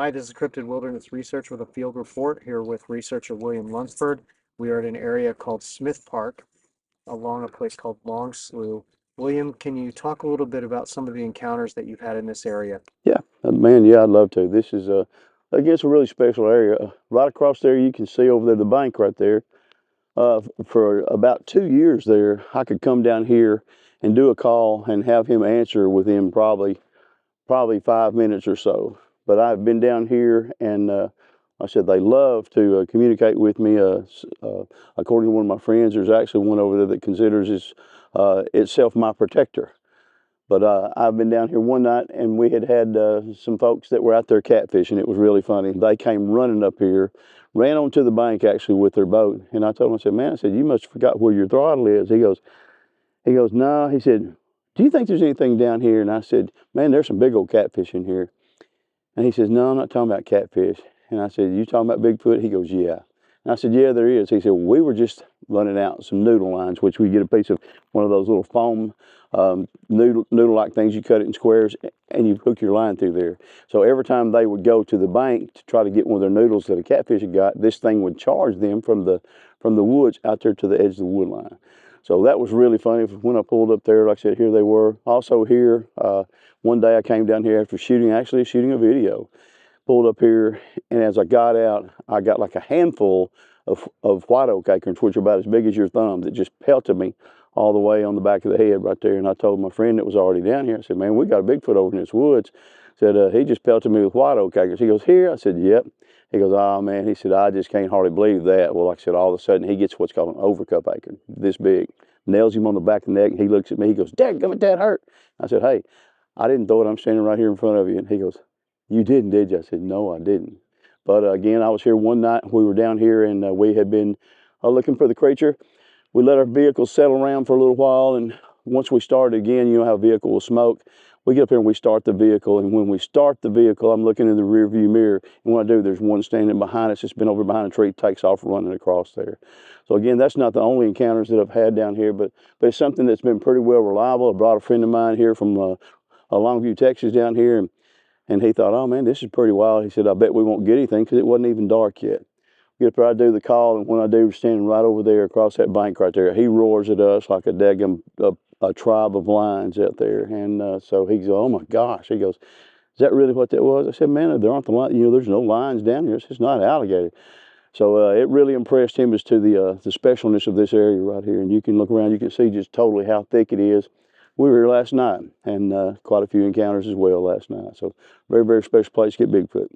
Hi, this is Cryptid Wilderness Research with a field report here with researcher William Lunsford. We are at an area called Smith Park along a place called Long Slough. William, can you talk a little bit about some of the encounters that you've had in this area? Yeah, man, yeah, I'd love to. This is again, it's a really special area. Right across there, you can see over there the bank right there. For about 2 years there, I could come down here and do a call and have him answer within probably 5 minutes or so. But I've been down here, and I said they love to communicate with me. According to one of my friends, there's actually one over there that considers itself my protector. But I've been down here one night, and we had some folks that were out there catfishing. It was really funny. They came running up here, ran onto the bank actually with their boat. And I told them, I said, man, I said, you must have forgot where your throttle is. He goes, no. He said, do you think there's anything down here? And I said, man, there's some big old catfish in here. And he says, no, I'm not talking about catfish. And I said, you talking about Bigfoot? He goes, yeah. And I said, yeah, there is. He said, well, we were just running out some noodle lines, which we get a piece of one of those little foam noodle-like things. You cut it in squares and you hook your line through there. So every time they would go to the bank to try to get one of their noodles that a catfish had got, this thing would charge them from the woods out there to the edge of the wood line. So that was really funny. When I pulled up there, like I said, here they were. Also here, one day I came down here after shooting a video. Pulled up here, and as I got out, I got like a handful of white oak acorns, which are about as big as your thumb, that just pelted me all the way on the back of the head right there. And I told my friend that was already down here, I said, man, we got a Bigfoot over in this woods. Said, he just pelted me with white oak acorns. He goes, here? I said, yep. He goes, oh, man. He said, I just can't hardly believe that. Well, like I said, all of a sudden, he gets what's called an overcup acorn, this big. Nails him on the back of the neck, and he looks at me. He goes, dadgummit, that hurt. I said, hey, I didn't throw it. I'm standing right here in front of you. And he goes, you didn't, did you? I said, no, I didn't. But again, I was here one night. We were down here, and we had been looking for the creature. We let our vehicle settle around for a little while, and once we started again, you know how a vehicle will smoke. We get up here and we start the vehicle, and when we start the vehicle, I'm looking in the rear view mirror, and when I do, there's one standing behind us. It's been over behind a tree, takes off running across there. So again, that's not the only encounters that I've had down here, but it's something that's been pretty well reliable. I brought a friend of mine here from Longview, Texas down here, and he thought, oh man, this is pretty wild. He said, I bet we won't get anything because it wasn't even dark yet. Get up there, I do the call, and when I do, we're standing right over there across that bank right there. He roars at us like a tribe of lions out there. And so he goes, oh my gosh. He goes, is that really what that was? I said, man, there aren't the lions, there's no lions down here. It's just not alligator. So it really impressed him as to the specialness of this area right here. And you can look around, you can see just totally how thick it is. We were here last night, and quite a few encounters as well last night. So very, very special place to get Bigfoot.